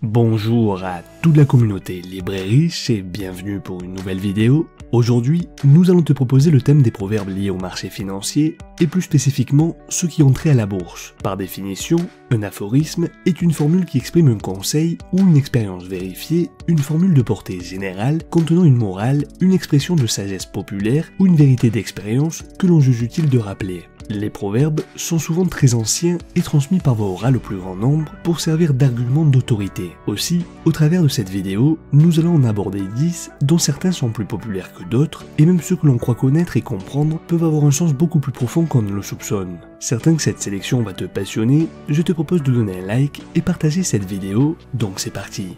Bonjour à toute la communauté libre et riche et bienvenue pour une nouvelle vidéo. Aujourd'hui, nous allons te proposer le thème des proverbes liés au marché financier et plus spécifiquement ceux qui ont trait à la bourse. Par définition, un aphorisme est une formule qui exprime un conseil ou une expérience vérifiée, une formule de portée générale contenant une morale, une expression de sagesse populaire ou une vérité d'expérience que l'on juge utile de rappeler. Les proverbes sont souvent très anciens et transmis par voie orale au plus grand nombre pour servir d'argument d'autorité. Aussi, au travers de cette vidéo, nous allons en aborder 10 dont certains sont plus populaires que d'autres et même ceux que l'on croit connaître et comprendre peuvent avoir un sens beaucoup plus profond qu'on ne le soupçonne. Certain que cette sélection va te passionner, je te propose de donner un like et partager cette vidéo, donc c'est parti.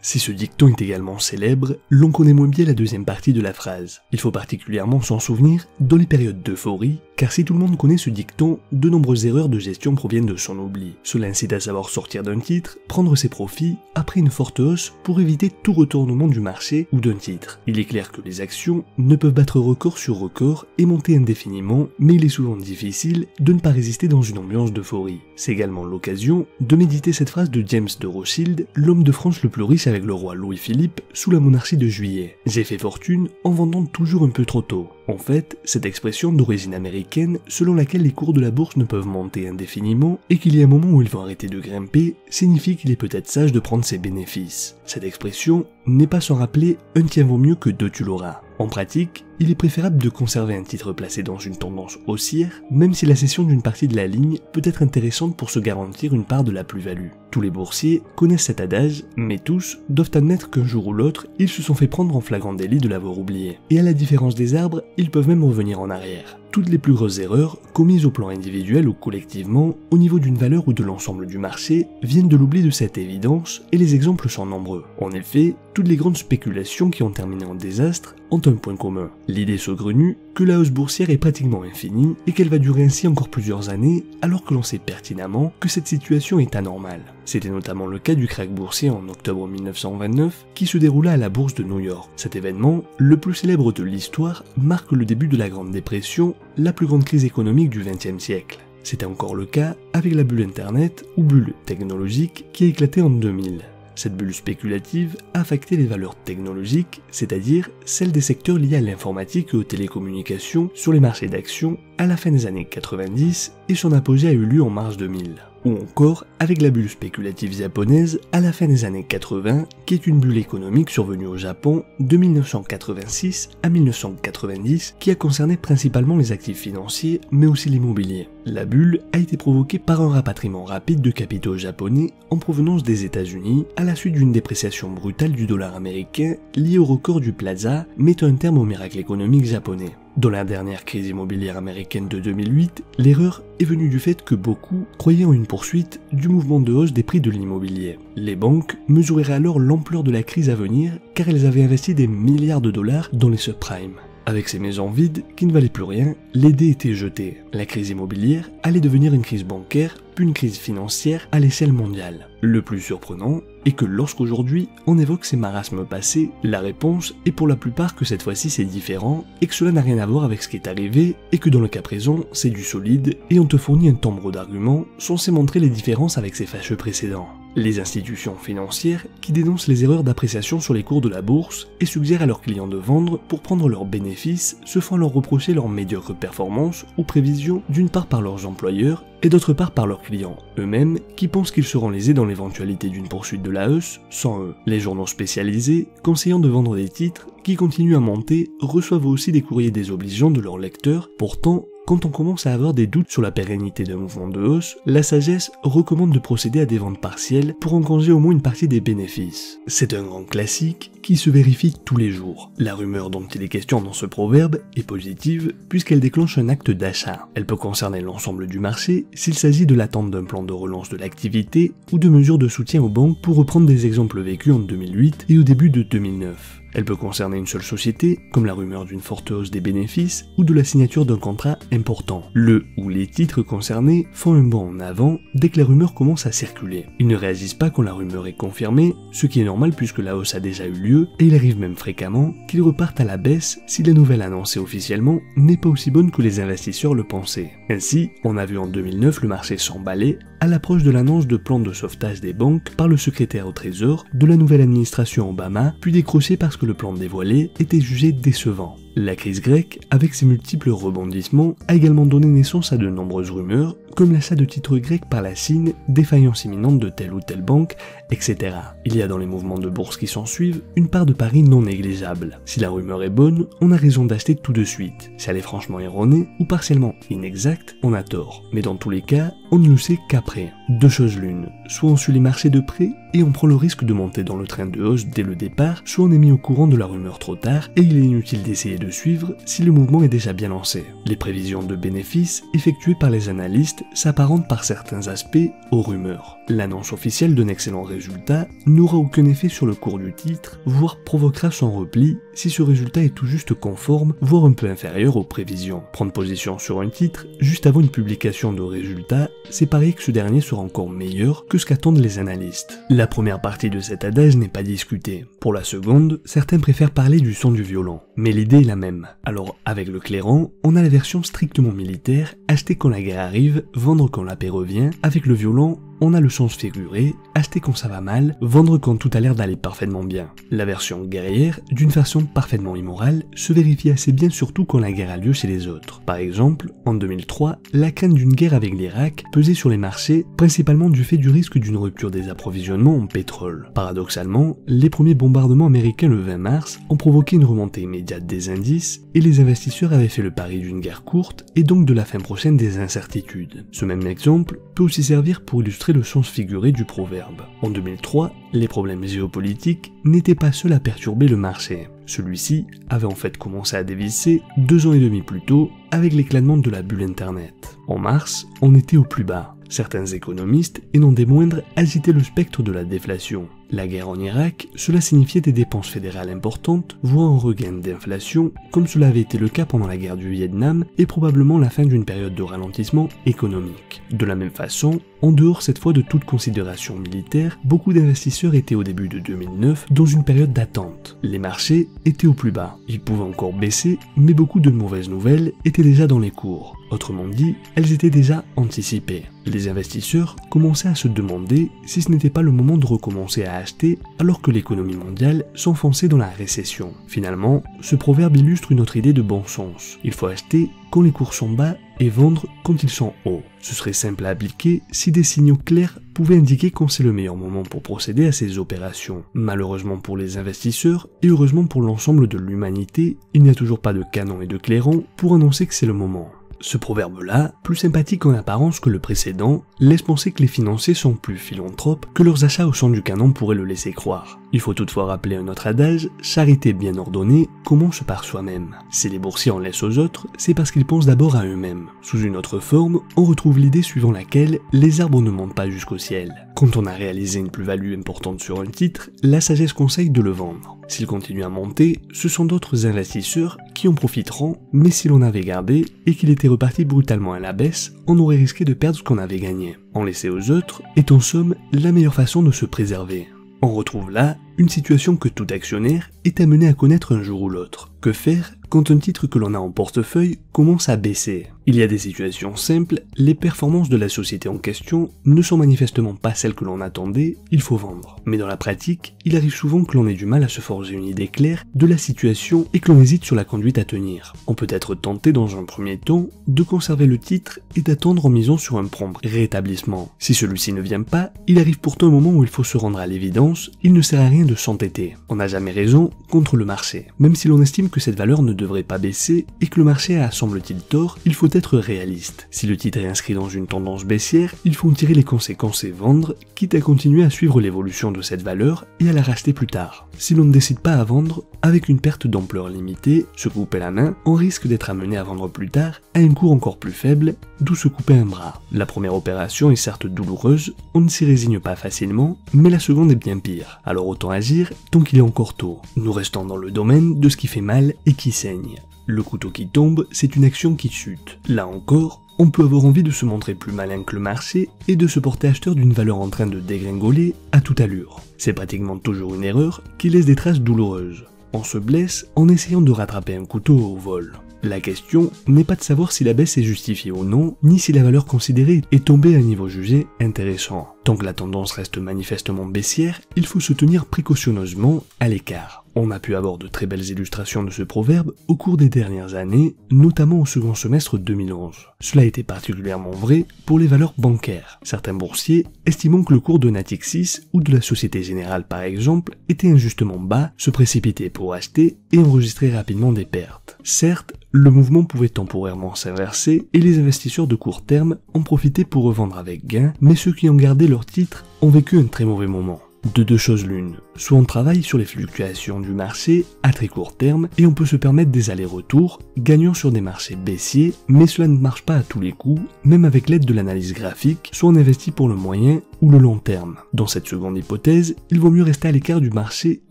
Si ce dicton est également célèbre, l'on connaît moins bien la deuxième partie de la phrase. Il faut particulièrement s'en souvenir dans les périodes d'euphorie, car si tout le monde connaît ce dicton, de nombreuses erreurs de gestion proviennent de son oubli. Cela incite à savoir sortir d'un titre, prendre ses profits après une forte hausse pour éviter tout retournement du marché ou d'un titre. Il est clair que les actions ne peuvent battre record sur record et monter indéfiniment, mais il est souvent difficile de ne pas résister dans une ambiance d'euphorie. C'est également l'occasion de méditer cette phrase de James de Rothschild, l'homme de France le plus riche avec le roi Louis-Philippe sous la monarchie de Juillet. J'ai fait fortune en vendant toujours un peu trop tôt. En fait, cette expression d'origine américaine, selon laquelle les cours de la bourse ne peuvent monter indéfiniment et qu'il y a un moment où ils vont arrêter de grimper, signifie qu'il est peut-être sage de prendre ses bénéfices. Cette expression n'est pas sans rappeler « un tien vaut mieux que deux tu l'auras ». En pratique, il est préférable de conserver un titre placé dans une tendance haussière, même si la cession d'une partie de la ligne peut être intéressante pour se garantir une part de la plus-value. Tous les boursiers connaissent cet adage, mais tous doivent admettre qu'un jour ou l'autre, ils se sont fait prendre en flagrant délit de l'avoir oublié. Et à la différence des arbres, ils peuvent même revenir en arrière. Toutes les plus grosses erreurs, commises au plan individuel ou collectivement, au niveau d'une valeur ou de l'ensemble du marché, viennent de l'oubli de cette évidence, et les exemples sont nombreux. En effet, toutes les grandes spéculations qui ont terminé en désastre ont un point commun. L'idée saugrenue que la hausse boursière est pratiquement infinie et qu'elle va durer ainsi encore plusieurs années alors que l'on sait pertinemment que cette situation est anormale. C'était notamment le cas du krach boursier en octobre 1929 qui se déroula à la bourse de New York. Cet événement, le plus célèbre de l'histoire, marque le début de la Grande Dépression, la plus grande crise économique du XXe siècle. C'était encore le cas avec la bulle Internet ou bulle technologique qui a éclaté en 2000. Cette bulle spéculative a affecté les valeurs technologiques, c'est-à-dire celles des secteurs liés à l'informatique et aux télécommunications sur les marchés d'actions à la fin des années 90 et son apogée a eu lieu en mars 2000. Ou encore avec la bulle spéculative japonaise à la fin des années 80, qui est une bulle économique survenue au Japon de 1986 à 1990, qui a concerné principalement les actifs financiers, mais aussi l'immobilier. La bulle a été provoquée par un rapatriement rapide de capitaux japonais en provenance des États-Unis à la suite d'une dépréciation brutale du dollar américain liée au record du Plaza, mettant un terme au miracle économique japonais. Dans la dernière crise immobilière américaine de 2008, l'erreur est venue du fait que beaucoup croyaient en une poursuite du mouvement de hausse des prix de l'immobilier. Les banques mesureraient alors l'ampleur de la crise à venir car elles avaient investi des milliards de dollars dans les subprimes. Avec ces maisons vides qui ne valaient plus rien, les dés étaient jetés. La crise immobilière allait devenir une crise bancaire, puis une crise financière à l'échelle mondiale. Le plus surprenant est que lorsqu'aujourd'hui on évoque ces marasmes passés, la réponse est pour la plupart que cette fois-ci c'est différent et que cela n'a rien à voir avec ce qui est arrivé et que dans le cas présent c'est du solide et on te fournit un tombereau d'arguments censés montrer les différences avec ces fâcheux précédents. Les institutions financières qui dénoncent les erreurs d'appréciation sur les cours de la bourse et suggèrent à leurs clients de vendre pour prendre leurs bénéfices se font leur reprocher leur médiocre performance ou prévision d'une part par leurs employeurs et d'autre part par leurs clients, eux-mêmes qui pensent qu'ils seront lésés dans l'éventualité d'une poursuite de la hausse sans eux. Les journaux spécialisés, conseillant de vendre des titres qui continuent à monter, reçoivent aussi des courriers désobligeants de leurs lecteurs. Pourtant, quand on commence à avoir des doutes sur la pérennité d'un mouvement de hausse, la sagesse recommande de procéder à des ventes partielles pour engranger au moins une partie des bénéfices. C'est un grand classique qui se vérifie tous les jours. La rumeur dont il est question dans ce proverbe est positive puisqu'elle déclenche un acte d'achat. Elle peut concerner l'ensemble du marché s'il s'agit de l'attente d'un plan de relance de l'activité ou de mesures de soutien aux banques pour reprendre des exemples vécus en 2008 et au début de 2009. Elle peut concerner une seule société, comme la rumeur d'une forte hausse des bénéfices ou de la signature d'un contrat important. Le ou les titres concernés font un bond en avant dès que la rumeur commence à circuler. Ils ne réagissent pas quand la rumeur est confirmée, ce qui est normal puisque la hausse a déjà eu lieu lieu et il arrive même fréquemment qu'ils repartent à la baisse si la nouvelle annoncée officiellement n'est pas aussi bonne que les investisseurs le pensaient. Ainsi, on a vu en 2009 le marché s'emballer à l'approche de l'annonce de plans de sauvetage des banques par le secrétaire au Trésor de la nouvelle administration Obama, puis décroché parce que le plan dévoilé était jugé décevant. La crise grecque, avec ses multiples rebondissements, a également donné naissance à de nombreuses rumeurs, comme l'achat de titres grecs par la Chine, défaillance imminente de telle ou telle banque, etc. Il y a dans les mouvements de bourse qui s'ensuivent une part de pari non négligeable. Si la rumeur est bonne, on a raison d'acheter tout de suite. Si elle est franchement erronée ou partiellement inexacte, on a tort. Mais dans tous les cas, on ne le sait qu'après. Deux choses l'une, soit on suit les marchés de près et on prend le risque de monter dans le train de hausse dès le départ, soit on est mis au courant de la rumeur trop tard et il est inutile d'essayer de suivre si le mouvement est déjà bien lancé. Les prévisions de bénéfices effectuées par les analystes s'apparentent par certains aspects aux rumeurs. L'annonce officielle d'un excellent résultat n'aura aucun effet sur le cours du titre, voire provoquera son repli si ce résultat est tout juste conforme, voire un peu inférieur aux prévisions. Prendre position sur un titre juste avant une publication de résultats, c'est parier que ce dernier sera encore meilleur que ce qu'attendent les analystes. La première partie de cet adage n'est pas discutée. Pour la seconde, certains préfèrent parler du son du violon. Mais l'idée est la même. Alors, avec le clairon, on a la version strictement militaire, acheter quand la guerre arrive, vendre quand la paix revient. Avec le violon, on a le sens figuré, acheter quand ça va mal, vendre quand tout a l'air d'aller parfaitement bien. La version guerrière, d'une façon parfaitement immorale, se vérifie assez bien surtout quand la guerre a lieu chez les autres. Par exemple, en 2003, la crainte d'une guerre avec l'Irak pesait sur les marchés, principalement du fait du risque d'une rupture des approvisionnements en pétrole. Paradoxalement, les premiers bombardements américains le 20 mars ont provoqué une remontée immédiate des indices et les investisseurs avaient fait le pari d'une guerre courte et donc de la fin prochaine des incertitudes. Ce même exemple peut aussi servir pour illustrer le sens figuré du proverbe. En 2003, les problèmes géopolitiques n'étaient pas seuls à perturber le marché. Celui-ci avait en fait commencé à dévisser 2 ans et demi plus tôt avec l'éclatement de la bulle Internet. En mars, on était au plus bas. Certains économistes, et non des moindres, agitaient le spectre de la déflation. La guerre en Irak, cela signifiait des dépenses fédérales importantes, voire un regain d'inflation, comme cela avait été le cas pendant la guerre du Vietnam, et probablement la fin d'une période de ralentissement économique. De la même façon, en dehors cette fois de toute considération militaire, beaucoup d'investisseurs étaient au début de 2009 dans une période d'attente. Les marchés étaient au plus bas. Ils pouvaient encore baisser, mais beaucoup de mauvaises nouvelles étaient déjà dans les cours. Autrement dit, elles étaient déjà anticipées. Les investisseurs commençaient à se demander si ce n'était pas le moment de recommencer à acheter alors que l'économie mondiale s'enfonçait dans la récession. Finalement, ce proverbe illustre une autre idée de bon sens. Il faut acheter quand les cours sont bas et vendre quand ils sont hauts. Ce serait simple à appliquer si des signaux clairs pouvaient indiquer quand c'est le meilleur moment pour procéder à ces opérations. Malheureusement pour les investisseurs et heureusement pour l'ensemble de l'humanité, il n'y a toujours pas de canon et de clairon pour annoncer que c'est le moment. Ce proverbe-là, plus sympathique en apparence que le précédent, laisse penser que les financiers sont plus philanthropes que leurs achats au son du canon pourraient le laisser croire. Il faut toutefois rappeler un autre adage, charité bien ordonnée commence par soi-même. Si les boursiers en laissent aux autres, c'est parce qu'ils pensent d'abord à eux-mêmes. Sous une autre forme, on retrouve l'idée suivant laquelle les arbres ne montent pas jusqu'au ciel. Quand on a réalisé une plus-value importante sur un titre, la sagesse conseille de le vendre. S'il continue à monter, ce sont d'autres investisseurs qui en profiteront, mais si l'on avait gardé et qu'il était reparti brutalement à la baisse, on aurait risqué de perdre ce qu'on avait gagné. En laisser aux autres est en somme la meilleure façon de se préserver. On retrouve là une situation que tout actionnaire est amené à connaître un jour ou l'autre. Que faire quand un titre que l'on a en portefeuille commence à baisser? Il y a des situations simples, les performances de la société en question ne sont manifestement pas celles que l'on attendait, il faut vendre. Mais dans la pratique, il arrive souvent que l'on ait du mal à se forger une idée claire de la situation et que l'on hésite sur la conduite à tenir. On peut être tenté dans un premier temps de conserver le titre et d'attendre en misant sur un prompt rétablissement. Si celui-ci ne vient pas, il arrive pourtant un moment où il faut se rendre à l'évidence, il ne sert à rien de s'entêter. On n'a jamais raison contre le marché. Même si l'on estime que cette valeur ne devrait pas baisser et que le marché a semble-t-il tort, il faut être réaliste. Si le titre est inscrit dans une tendance baissière, il faut en tirer les conséquences et vendre, quitte à continuer à suivre l'évolution de cette valeur et à la racheter plus tard. Si l'on ne décide pas à vendre, avec une perte d'ampleur limitée, se couper la main, on risque d'être amené à vendre plus tard à un cours encore plus faible, d'où se couper un bras. La première opération est certes douloureuse, on ne s'y résigne pas facilement, mais la seconde est bien pire. Alors autant agir tant qu'il est encore tôt. Nous restons dans le domaine de ce qui fait mal et qui saigne. Le couteau qui tombe, c'est une action qui chute. Là encore, on peut avoir envie de se montrer plus malin que le marché et de se porter acheteur d'une valeur en train de dégringoler à toute allure. C'est pratiquement toujours une erreur qui laisse des traces douloureuses. On se blesse en essayant de rattraper un couteau au vol. La question n'est pas de savoir si la baisse est justifiée ou non, ni si la valeur considérée est tombée à un niveau jugé intéressant. Tant que la tendance reste manifestement baissière, il faut se tenir précautionneusement à l'écart. On a pu avoir de très belles illustrations de ce proverbe au cours des dernières années, notamment au second semestre 2011. Cela a été particulièrement vrai pour les valeurs bancaires. Certains boursiers, estimant que le cours de Natixis ou de la Société Générale par exemple était injustement bas, se précipitaient pour acheter et enregistrer rapidement des pertes. Certes, le mouvement pouvait temporairement s'inverser et les investisseurs de court terme en profitaient pour revendre avec gain, mais ceux qui ont gardé leurs titres ont vécu un très mauvais moment. De deux choses l'une, soit on travaille sur les fluctuations du marché à très court terme et on peut se permettre des allers-retours, gagnant sur des marchés baissiers, mais cela ne marche pas à tous les coups, même avec l'aide de l'analyse graphique, soit on investit pour le moyen ou le long terme. Dans cette seconde hypothèse, il vaut mieux rester à l'écart du marché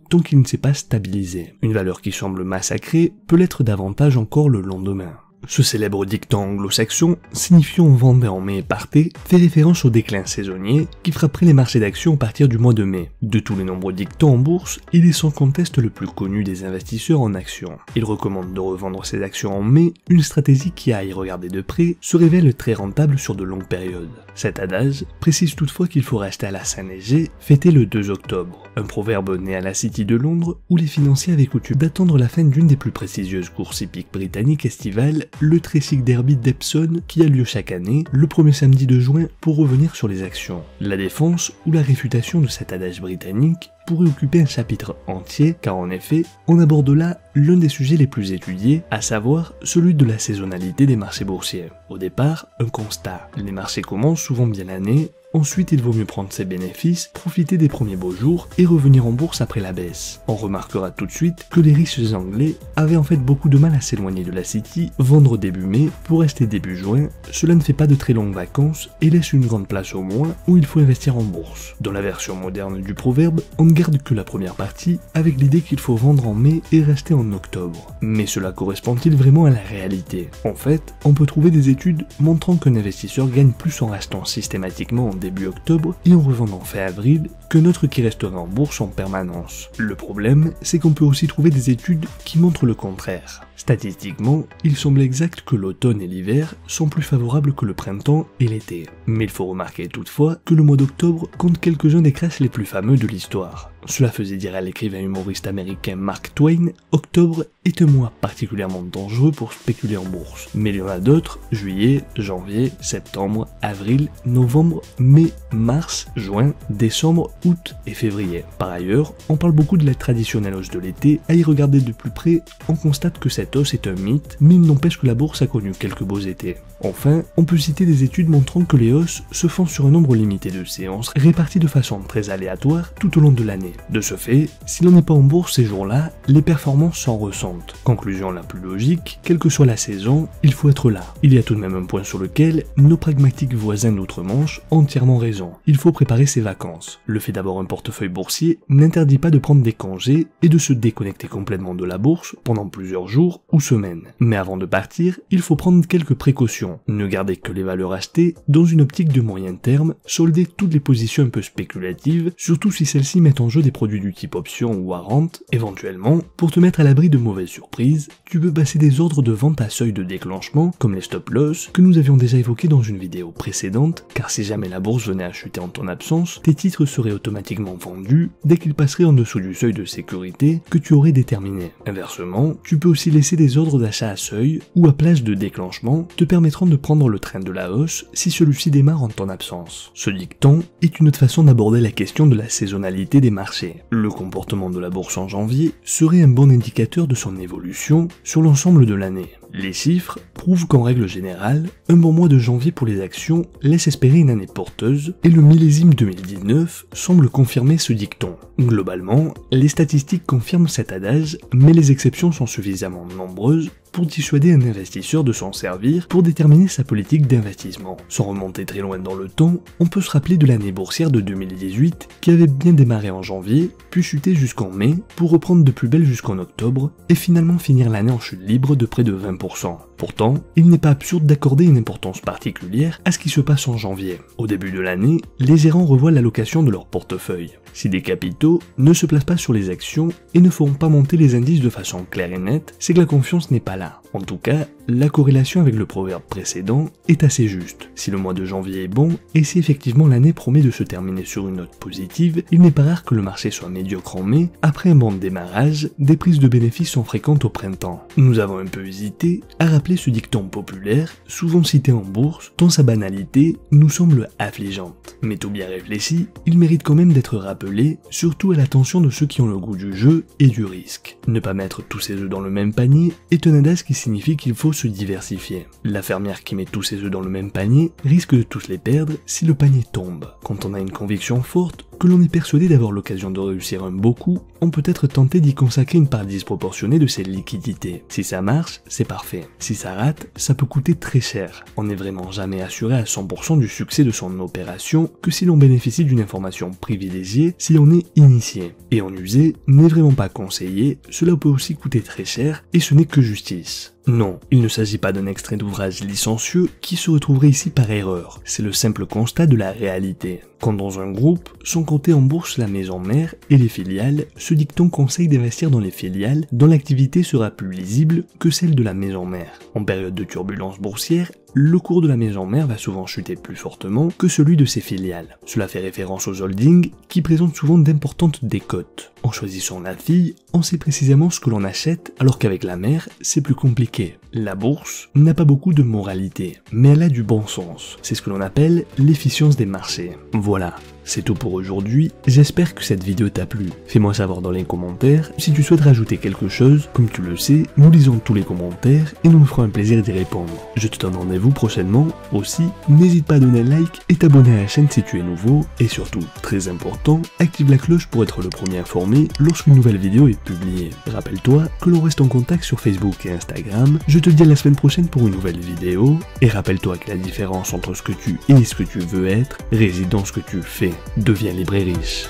tant qu'il ne s'est pas stabilisé. Une valeur qui semble massacrée peut l'être davantage encore le lendemain. Ce célèbre dicton anglo-saxon, signifiant vendez en mai et partez, fait référence au déclin saisonnier qui frapperait les marchés d'actions à partir du mois de mai. De tous les nombreux dictons en bourse, il est sans conteste le plus connu des investisseurs en actions. Il recommande de revendre ses actions en mai, une stratégie qui, à y regarder de près, se révèle très rentable sur de longues périodes. Cet adage précise toutefois qu'il faut rester à la Saint-Léger, fêté le 2 octobre, un proverbe né à la City de Londres où les financiers avaient coutume d'attendre la fin d'une des plus prestigieuses courses hippiques britanniques estivales, le Tricycle Derby d'Epsom qui a lieu chaque année, le premier samedi de juin, pour revenir sur les actions. La défense ou la réfutation de cet adage britannique pourrait occuper un chapitre entier, car en effet, on aborde là l'un des sujets les plus étudiés, à savoir celui de la saisonnalité des marchés boursiers. Au départ, un constat, les marchés commencent souvent bien l'année, ensuite il vaut mieux prendre ses bénéfices, profiter des premiers beaux jours et revenir en bourse après la baisse. On remarquera tout de suite que les riches anglais avaient en fait beaucoup de mal à s'éloigner de la City, vendre début mai pour rester début juin, cela ne fait pas de très longues vacances et laisse une grande place au moins où il faut investir en bourse. Dans la version moderne du proverbe, on ne garde que la première partie avec l'idée qu'il faut vendre en mai et rester en octobre. Mais cela correspond-il vraiment à la réalité? En fait, on peut trouver des études montrant qu'un investisseur gagne plus en restant systématiquement en début octobre et en revendant fin avril qu'un autre qui resterait en bourse en permanence. Le problème, c'est qu'on peut aussi trouver des études qui montrent le contraire. Statistiquement, il semble exact que l'automne et l'hiver sont plus favorables que le printemps et l'été. Mais il faut remarquer toutefois que le mois d'octobre compte quelques-uns des crashs les plus fameux de l'histoire. Cela faisait dire à l'écrivain humoriste américain Mark Twain, octobre est un mois particulièrement dangereux pour spéculer en bourse. Mais il y en a d'autres, juillet, janvier, septembre, avril, novembre, mai, mars, juin, décembre, août et février. Par ailleurs, on parle beaucoup de la traditionnelle hausse de l'été, à y regarder de plus près, on constate que cette hausse est un mythe, mais il n'empêche que la bourse a connu quelques beaux étés. Enfin, on peut citer des études montrant que les hausses se font sur un nombre limité de séances, réparties de façon très aléatoire tout au long de l'année. De ce fait, si l'on n'est pas en bourse ces jours-là, les performances s'en ressentent. Conclusion la plus logique, quelle que soit la saison, il faut être là. Il y a tout de même un point sur lequel nos pragmatiques voisins d'outre-Manche ont entièrement raison. Il faut préparer ses vacances. Le fait d'avoir un portefeuille boursier n'interdit pas de prendre des congés et de se déconnecter complètement de la bourse pendant plusieurs jours ou semaines. Mais avant de partir, il faut prendre quelques précautions. Ne garder que les valeurs achetées dans une optique de moyen terme, solder toutes les positions un peu spéculatives, surtout si celles-ci mettent en jeu des produits du type option ou warrant. Éventuellement, pour te mettre à l'abri de mauvaises surprises, tu peux passer des ordres de vente à seuil de déclenchement, comme les stop loss, que nous avions déjà évoqués dans une vidéo précédente, car si jamais la bourse venait à chuter en ton absence, tes titres seraient automatiquement vendus dès qu'ils passeraient en dessous du seuil de sécurité que tu aurais déterminé. Inversement, tu peux aussi laisser des ordres d'achat à seuil ou à place de déclenchement te permettront de prendre le train de la hausse si celui-ci démarre en ton absence. Ce dicton est une autre façon d'aborder la question de la saisonnalité des marchés. Le comportement de la bourse en janvier serait un bon indicateur de son évolution sur l'ensemble de l'année. Les chiffres prouvent qu'en règle générale, un bon mois de janvier pour les actions laisse espérer une année porteuse et le millésime 2019 semble confirmer ce dicton. Globalement, les statistiques confirment cet adage, mais les exceptions sont suffisamment nombreuses pour dissuader un investisseur de s'en servir pour déterminer sa politique d'investissement. Sans remonter très loin dans le temps, on peut se rappeler de l'année boursière de 2018 qui avait bien démarré en janvier, puis chuté jusqu'en mai, pour reprendre de plus belle jusqu'en octobre, et finalement finir l'année en chute libre de près de 20%. Pourtant, il n'est pas absurde d'accorder une importance particulière à ce qui se passe en janvier. Au début de l'année, les gérants revoient l'allocation de leur portefeuille. Si des capitaux ne se placent pas sur les actions et ne feront pas monter les indices de façon claire et nette, c'est que la confiance n'est pas là. En tout cas, la corrélation avec le proverbe précédent est assez juste. Si le mois de janvier est bon, et si effectivement l'année promet de se terminer sur une note positive, il n'est pas rare que le marché soit médiocre en mai. Après un bon démarrage, des prises de bénéfices sont fréquentes au printemps. Nous avons un peu hésité à rappeler ce dicton populaire, souvent cité en bourse, tant sa banalité nous semble affligeante. Mais tout bien réfléchi, il mérite quand même d'être rappelé, surtout à l'attention de ceux qui ont le goût du jeu et du risque. Ne pas mettre tous ses œufs dans le même panier est un adage qui signifie qu'il faut se diversifier. La fermière qui met tous ses œufs dans le même panier risque de tous les perdre si le panier tombe. Quand on a une conviction forte, que l'on est persuadé d'avoir l'occasion de réussir un beau coup, on peut être tenté d'y consacrer une part disproportionnée de ses liquidités. Si ça marche, c'est parfait. Si ça rate, ça peut coûter très cher. On n'est vraiment jamais assuré à 100% du succès de son opération que si l'on bénéficie d'une information privilégiée si on est initié. Et en user n'est vraiment pas conseillé, cela peut aussi coûter très cher et ce n'est que justice. Non, il ne s'agit pas d'un extrait d'ouvrage licencieux qui se retrouverait ici par erreur, c'est le simple constat de la réalité. Quand dans un groupe sont cotés en bourse la maison mère et les filiales, ce dicton conseille d'investir dans les filiales dont l'activité sera plus lisible que celle de la maison mère. En période de turbulence boursière, le cours de la maison mère va souvent chuter plus fortement que celui de ses filiales. Cela fait référence aux holdings qui présentent souvent d'importantes décotes. En choisissant la fille, on sait précisément ce que l'on achète alors qu'avec la mère, c'est plus compliqué. La bourse n'a pas beaucoup de moralité, mais elle a du bon sens. C'est ce que l'on appelle l'efficience des marchés. Voilà, c'est tout pour aujourd'hui, j'espère que cette vidéo t'a plu. Fais-moi savoir dans les commentaires si tu souhaites rajouter quelque chose, comme tu le sais, nous lisons tous les commentaires et nous nous ferons un plaisir d'y répondre. Je te donne rendez-vous prochainement, aussi, n'hésite pas à donner un like et t'abonner à la chaîne si tu es nouveau, et surtout, très important, active la cloche pour être le premier informé lorsqu'une nouvelle vidéo est publiée. Rappelle-toi que l'on reste en contact sur Facebook et Instagram, je te dis à la semaine prochaine pour une nouvelle vidéo, et rappelle-toi que la différence entre ce que tu es et ce que tu veux être réside dans ce que tu fais. Deviens libre et riche.